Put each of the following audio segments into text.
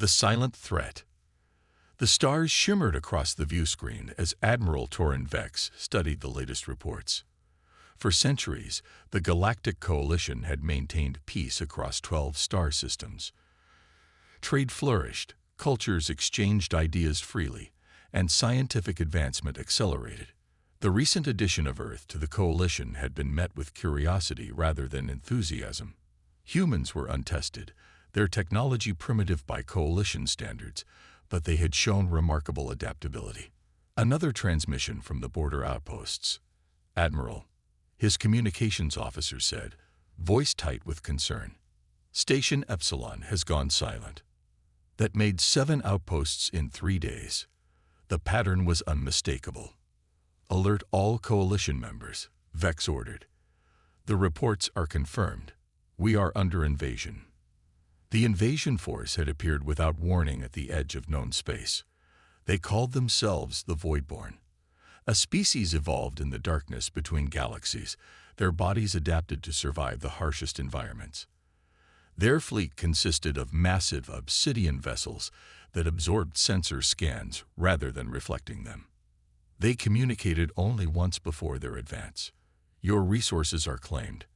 The silent threat. The stars shimmered across the view screen as Admiral Torin Vex studied the latest reports. For centuries, the Galactic Coalition had maintained peace across 12 star systems. Trade flourished, cultures exchanged ideas freely, and scientific advancement accelerated. The recent addition of Earth to the Coalition had been met with curiosity rather than enthusiasm. Humans were untested, their technology primitive by Coalition standards, but they had shown remarkable adaptability. Another transmission from the border outposts. Admiral, his communications officer said, voice tight with concern. Station Epsilon has gone silent. That made 7 outposts in 3 days. The pattern was unmistakable. Alert all Coalition members, Vex ordered. The reports are confirmed. We are under invasion. The invasion force had appeared without warning at the edge of known space. They called themselves the Voidborn. A species evolved in the darkness between galaxies, their bodies adapted to survive the harshest environments. Their fleet consisted of massive obsidian vessels that absorbed sensor scans rather than reflecting them. They communicated only once before their advance. Your resources are claimed.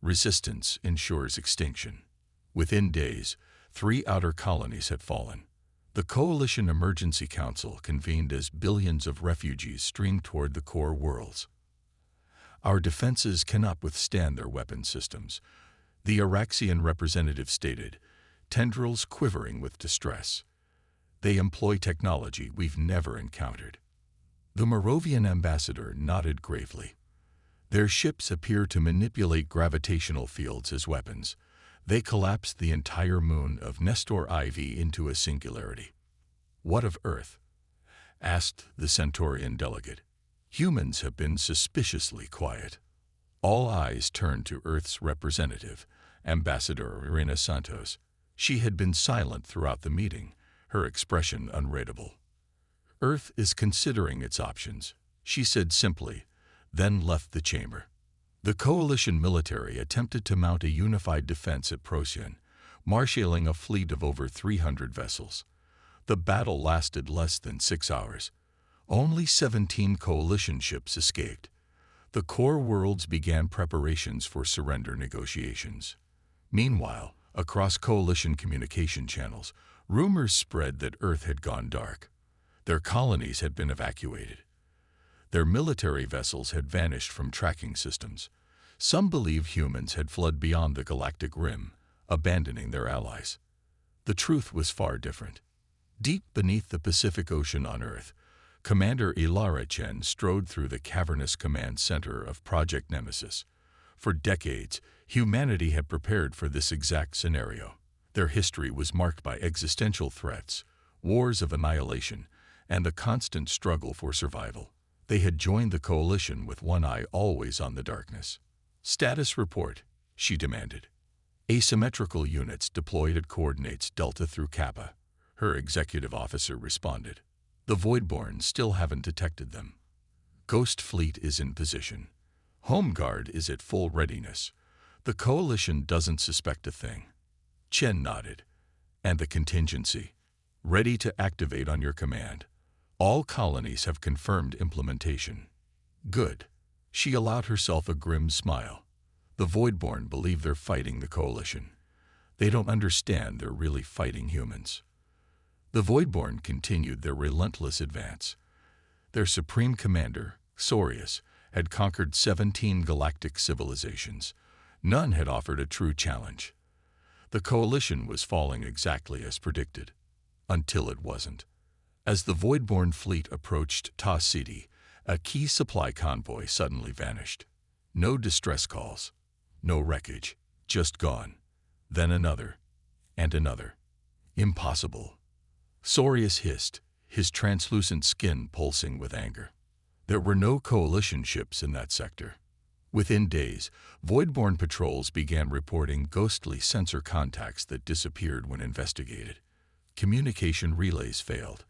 Resistance ensures extinction. Within days, 3 outer colonies had fallen. The Coalition Emergency Council convened as billions of refugees streamed toward the core worlds. Our defenses cannot withstand their weapon systems, the Araxian representative stated, tendrils quivering with distress. They employ technology we've never encountered. The Moravian ambassador nodded gravely. Their ships appear to manipulate gravitational fields as weapons. They collapsed the entire moon of Nestor IV into a singularity. What of Earth? Asked the Centaurian delegate. Humans have been suspiciously quiet. All eyes turned to Earth's representative, Ambassador Irina Santos. She had been silent throughout the meeting, her expression unreadable. Earth is considering its options, she said simply, then left the chamber. The Coalition military attempted to mount a unified defense at Procyon, marshalling a fleet of over 300 vessels. The battle lasted less than 6 hours. Only 17 Coalition ships escaped. The core worlds began preparations for surrender negotiations. Meanwhile, across Coalition communication channels, rumors spread that Earth had gone dark. Their colonies had been evacuated. Their military vessels had vanished from tracking systems. Some believe humans had fled beyond the galactic rim, abandoning their allies. The truth was far different. Deep beneath the Pacific Ocean on Earth, Commander Ilara Chen strode through the cavernous command center of Project Nemesis. For decades, humanity had prepared for this exact scenario. Their history was marked by existential threats, wars of annihilation, and the constant struggle for survival. They had joined the Coalition with one eye always on the darkness. Status report, she demanded. Asymmetrical units deployed at coordinates Delta through Kappa, her executive officer responded. The Voidborn still haven't detected them. Ghost Fleet is in position. Home Guard is at full readiness. The Coalition doesn't suspect a thing. Chen nodded. And the contingency? Ready to activate on your command. All colonies have confirmed implementation. Good. She allowed herself a grim smile. The Voidborn believe they're fighting the Coalition. They don't understand they're really fighting humans. The Voidborn continued their relentless advance. Their supreme commander, Sorius, had conquered 17 galactic civilizations. None had offered a true challenge. The Coalition was falling exactly as predicted. Until it wasn't. As the Voidborn fleet approached Ta City, a key supply convoy suddenly vanished. No distress calls, no wreckage, just gone. Then another, and another. Impossible. Sorius hissed, his translucent skin pulsing with anger. There were no Coalition ships in that sector. Within days, Voidborn patrols began reporting ghostly sensor contacts that disappeared when investigated. Communication relays failed.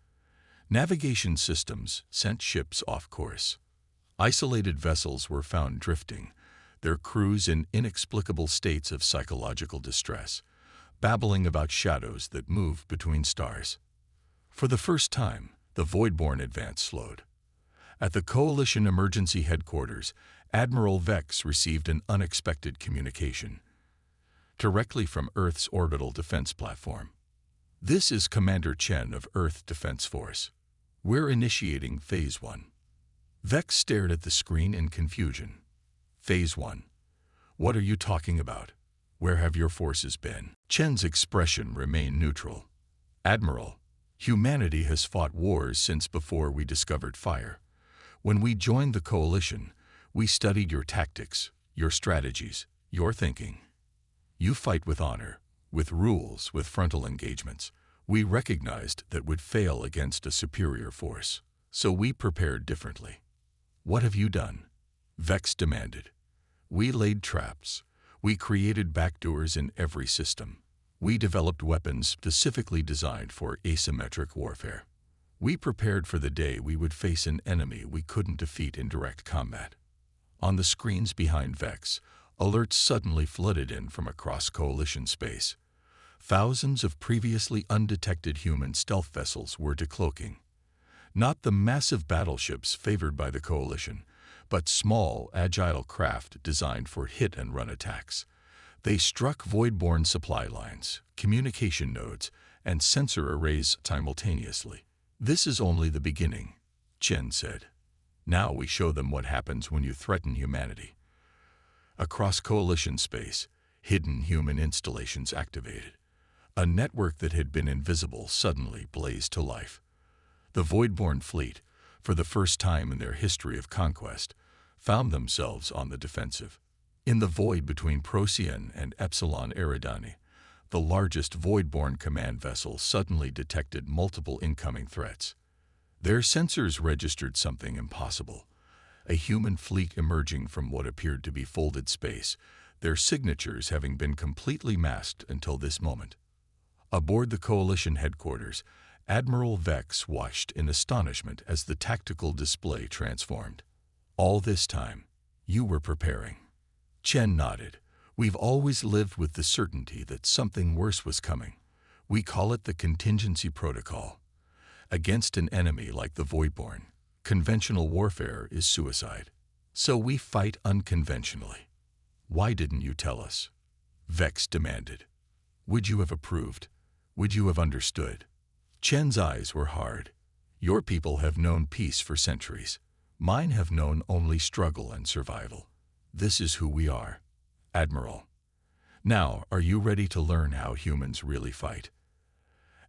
Navigation systems sent ships off course. Isolated vessels were found drifting, their crews in inexplicable states of psychological distress. babbling about shadows that move between stars. For the first time, the Voidborn advance slowed. At the Coalition Emergency Headquarters, Admiral Vex received an unexpected communication directly from Earth's orbital defense platform. "This is Commander Chen of Earth Defense Force. We're initiating Phase 1. Vex stared at the screen in confusion. "Phase 1? What are you talking about? Where have your forces been?" Chen's expression remained neutral. "Admiral, humanity has fought wars since before we discovered fire. When we joined the Coalition, we studied your tactics, your strategies, your thinking. You fight with honor, with rules, with frontal engagements. We recognized that would fail against a superior force, so we prepared differently. What have you done?" Vex demanded. "We laid traps. We created backdoors in every system. We developed weapons specifically designed for asymmetric warfare. We prepared for the day we would face an enemy we couldn't defeat in direct combat." On the screens behind Vex, alerts suddenly flooded in from across Coalition space. Thousands of previously undetected human stealth vessels were decloaking. Not the massive battleships favored by the Coalition, but small, agile craft designed for hit-and-run attacks. They struck Voidborn supply lines, communication nodes, and sensor arrays simultaneously. "This is only the beginning," Chen said. "Now we show them what happens when you threaten humanity." Across Coalition space, hidden human installations activated. A network that had been invisible suddenly blazed to life. The Voidborn fleet, for the first time in their history of conquest, found themselves on the defensive. In the void between Procyon and Epsilon Eridani, the largest Voidborn command vessel suddenly detected multiple incoming threats. Their sensors registered something impossible. A human fleet emerging from what appeared to be folded space, their signatures having been completely masked until this moment. Aboard the Coalition headquarters, Admiral Vex watched in astonishment as the tactical display transformed. "All this time, you were preparing." Chen nodded. "We've always lived with the certainty that something worse was coming. We call it the contingency protocol. Against an enemy like the Voidborn, conventional warfare is suicide. So we fight unconventionally." "Why didn't you tell us?" Vex demanded. "Would you have approved? Would you have understood?" Chen's eyes were hard. "Your people have known peace for centuries. Mine have known only struggle and survival. This is who we are, Admiral. Now, are you ready to learn how humans really fight?"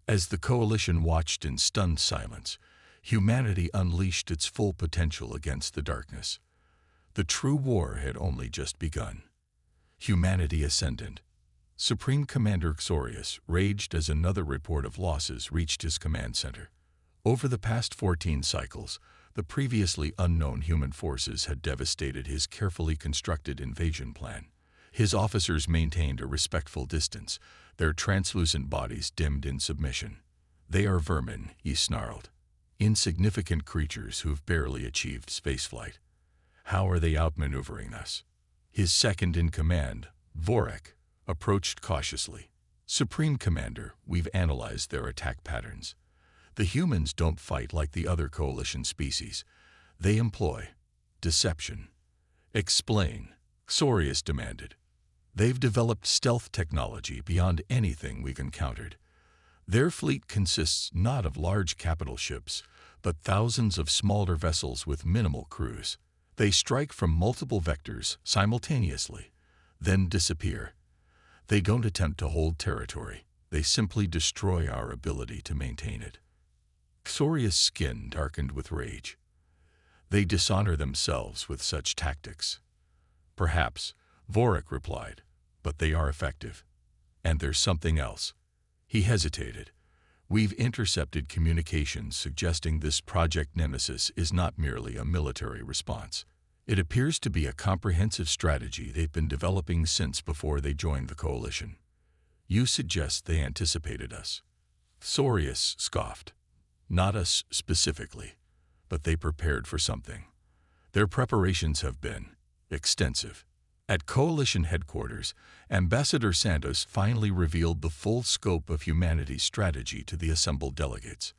As the Coalition watched in stunned silence, humanity unleashed its full potential against the darkness. The true war had only just begun. Humanity ascendant. Supreme Commander Xorius raged as another report of losses reached his command center. Over the past 14 cycles, the previously unknown human forces had devastated his carefully constructed invasion plan. His officers maintained a respectful distance, their translucent bodies dimmed in submission. "They are vermin," he snarled. "Insignificant creatures who've barely achieved spaceflight. How are they outmaneuvering us?" His second-in-command, Vorik, approached cautiously. "Supreme Commander, we've analyzed their attack patterns. The humans don't fight like the other Coalition species. They employ deception." "Explain," Xorius demanded. "They've developed stealth technology beyond anything we've encountered. Their fleet consists not of large capital ships, but thousands of smaller vessels with minimal crews. They strike from multiple vectors simultaneously, then disappear. They don't attempt to hold territory. They simply destroy our ability to maintain it." Xorius' skin darkened with rage. "They dishonor themselves with such tactics." "Perhaps," Vorik replied, "but they are effective. And there's something else." He hesitated. "We've intercepted communications suggesting this Project Nemesis is not merely a military response. It appears to be a comprehensive strategy they've been developing since before they joined the Coalition. You suggest they anticipated us." Xorius scoffed. "Not us specifically, but they prepared for something. Their preparations have been extensive. At Coalition headquarters, Ambassador Santos finally revealed the full scope of humanity's strategy to the assembled delegates.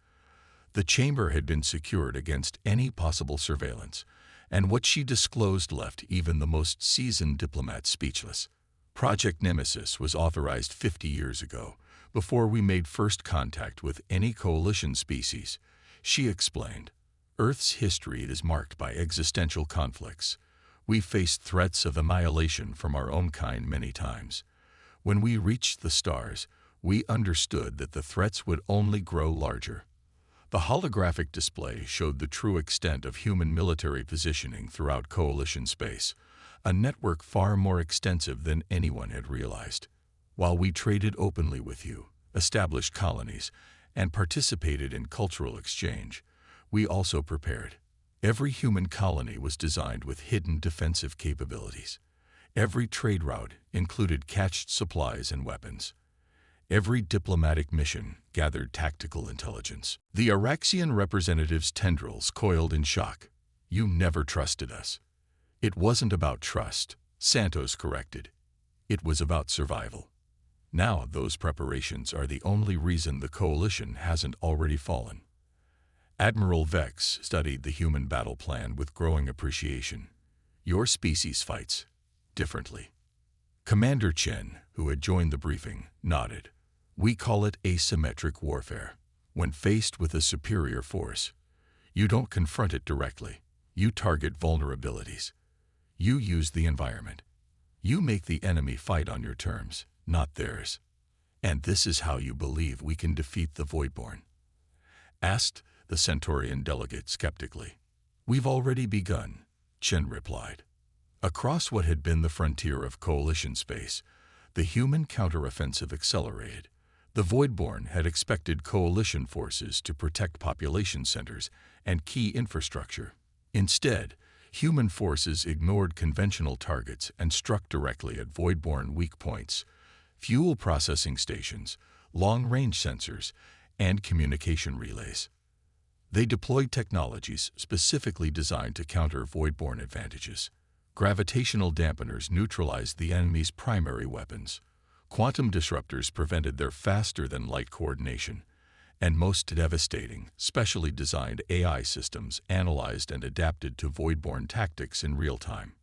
The chamber had been secured against any possible surveillance, and what she disclosed left even the most seasoned diplomats speechless. Project Nemesis was authorized 50 years ago, before we made first contact with any coalition species, she explained. Earth's history is marked by existential conflicts. We faced threats of annihilation from our own kind many times. When we reached the stars, we understood that the threats would only grow larger. The holographic display showed the true extent of human military positioning throughout coalition space, a network far more extensive than anyone had realized. While we traded openly with you, established colonies, and participated in cultural exchange, we also prepared. Every human colony was designed with hidden defensive capabilities. Every trade route included cached supplies and weapons. Every diplomatic mission gathered tactical intelligence. The Araxian representative's tendrils coiled in shock. You never trusted us. It wasn't about trust, Santos corrected. It was about survival. Now those preparations are the only reason the coalition hasn't already fallen. Admiral Vex studied the human battle plan with growing appreciation. Your species fights differently. Commander Chen, who had joined the briefing, nodded. We call it asymmetric warfare. When faced with a superior force, you don't confront it directly. You target vulnerabilities. You use the environment. You make the enemy fight on your terms, not theirs. And this is how you believe we can defeat the Voidborn? Asked the Centaurian delegate skeptically. We've already begun, Chen replied. Across what had been the frontier of coalition space, the human counteroffensive accelerated. The Voidborn had expected coalition forces to protect population centers and key infrastructure. Instead, human forces ignored conventional targets and struck directly at Voidborn weak points, fuel processing stations, long-range sensors, and communication relays. They deployed technologies specifically designed to counter Voidborn advantages. Gravitational dampeners neutralized the enemy's primary weapons. Quantum disruptors prevented their faster-than-light coordination, and most devastating, specially designed AI systems analyzed and adapted to Voidborn tactics in real time.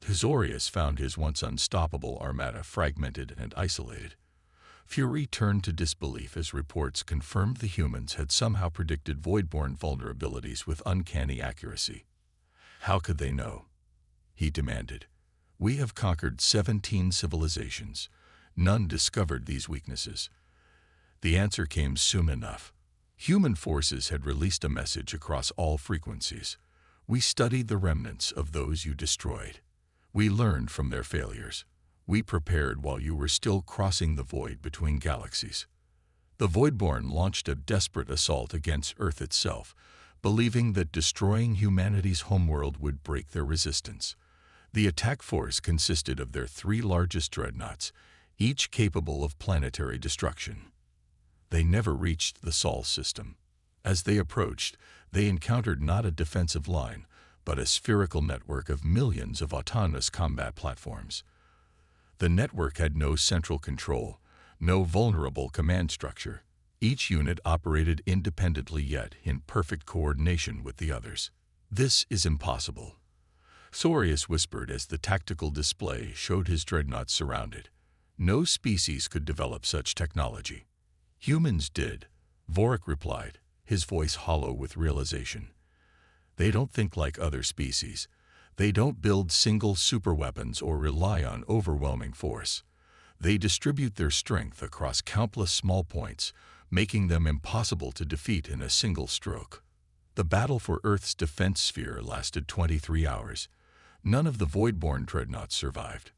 Azorius found his once unstoppable armada fragmented and isolated. Fury turned to disbelief as reports confirmed the humans had somehow predicted Voidborn vulnerabilities with uncanny accuracy. How could they know? He demanded. We have conquered 17 civilizations. None discovered these weaknesses. The answer came soon enough. Human forces had released a message across all frequencies. We studied the remnants of those you destroyed. We learned from their failures. We prepared while you were still crossing the void between galaxies. The Voidborn launched a desperate assault against Earth itself, believing that destroying humanity's homeworld would break their resistance. The attack force consisted of their 3 largest dreadnoughts, each capable of planetary destruction. They never reached the Sol system. As they approached, they encountered not a defensive line, but a spherical network of millions of autonomous combat platforms. The network had no central control, no vulnerable command structure. Each unit operated independently yet in perfect coordination with the others. This is impossible, Azorius whispered as the tactical display showed his dreadnoughts surrounded. No species could develop such technology. Humans did, Vorik replied, his voice hollow with realization. They don't think like other species. They don't build single superweapons or rely on overwhelming force. They distribute their strength across countless small points, making them impossible to defeat in a single stroke. The battle for Earth's defense sphere lasted 23 hours. None of the Voidborn dreadnoughts survived.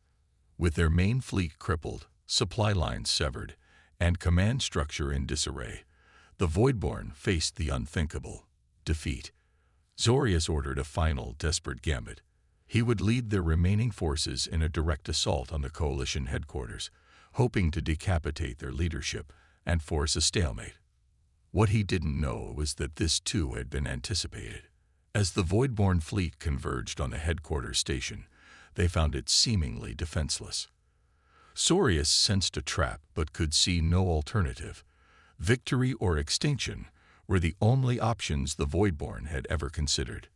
With their main fleet crippled, supply lines severed, and command structure in disarray, the Voidborn faced the unthinkable: defeat. Azorius ordered a final, desperate gambit. He would lead their remaining forces in a direct assault on the Coalition headquarters, hoping to decapitate their leadership and force a stalemate. What he didn't know was that this too had been anticipated. As the Voidborn fleet converged on the headquarters station, they found it seemingly defenseless. Sorius sensed a trap but could see no alternative. Victory or extinction were the only options the Voidborn had ever considered.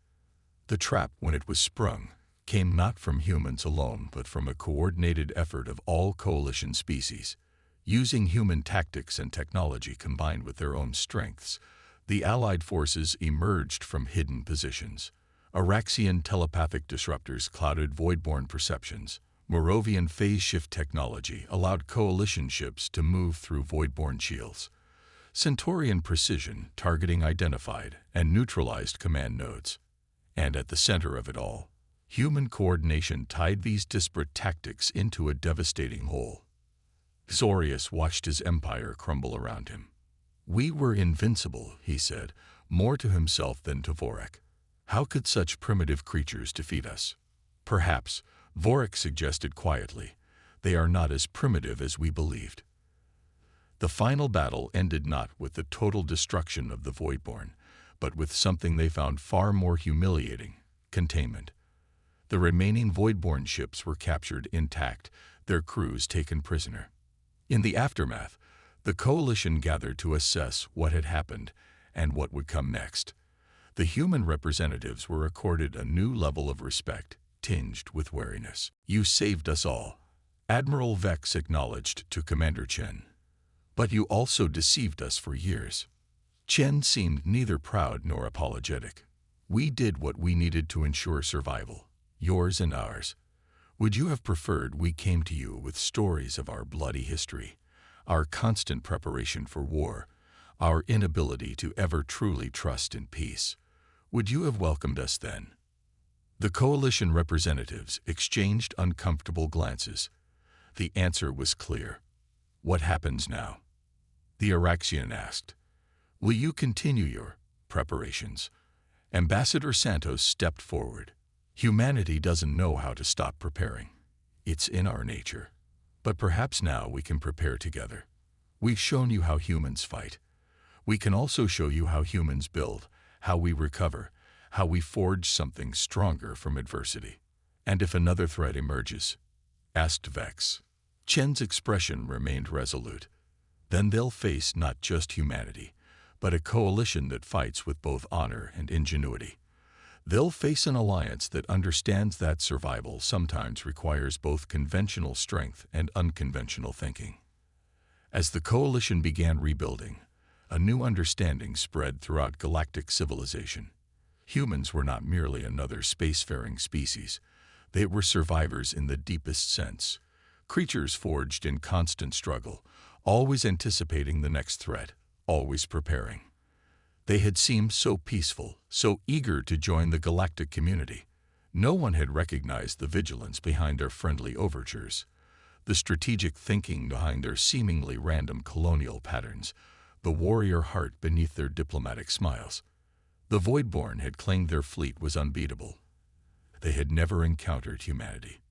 The trap, when it was sprung, came not from humans alone but from a coordinated effort of all coalition species. Using human tactics and technology combined with their own strengths, the Allied forces emerged from hidden positions. Araxian telepathic disruptors clouded Voidborn perceptions. Morovian phase shift technology allowed coalition ships to move through Voidborn shields. Centaurian precision targeting identified and neutralized command nodes. And at the center of it all, human coordination tied these disparate tactics into a devastating whole. Sorius watched his empire crumble around him. "We were invincible," he said, more to himself than to Vorik. "How could such primitive creatures defeat us?" "Perhaps," Vorik suggested quietly, "they are not as primitive as we believed." The final battle ended not with the total destruction of the Voidborn, but with something they found far more humiliating: containment. The remaining Voidborn ships were captured intact, their crews taken prisoner. In the aftermath, the coalition gathered to assess what had happened and what would come next. The human representatives were accorded a new level of respect, tinged with wariness. "You saved us all," Admiral Vex acknowledged to Commander Chen. "But you also deceived us for years." Chen seemed neither proud nor apologetic. "We did what we needed to ensure survival, yours and ours. Would you have preferred we came to you with stories of our bloody history, our constant preparation for war, our inability to ever truly trust in peace? Would you have welcomed us then?" The coalition representatives exchanged uncomfortable glances. The answer was clear. "What happens now?" The Araxian asked. "Will you continue your preparations?" Ambassador Santos stepped forward. "Humanity doesn't know how to stop preparing. It's in our nature. But perhaps now we can prepare together. We've shown you how humans fight. We can also show you how humans build, how we recover, how we forge something stronger from adversity." "And if another threat emerges?" asked Vex. Chen's expression remained resolute. "Then they'll face not just humanity, but a coalition that fights with both honor and ingenuity. They'll face an alliance that understands that survival sometimes requires both conventional strength and unconventional thinking." As the coalition began rebuilding, a new understanding spread throughout galactic civilization. Humans were not merely another spacefaring species. They were survivors in the deepest sense. Creatures forged in constant struggle, always anticipating the next threat, always preparing. They had seemed so peaceful, so eager to join the galactic community. No one had recognized the vigilance behind their friendly overtures, the strategic thinking behind their seemingly random colonial patterns, the warrior heart beneath their diplomatic smiles. The Voidborn had claimed their fleet was unbeatable. They had never encountered humanity.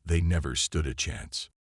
They never stood a chance.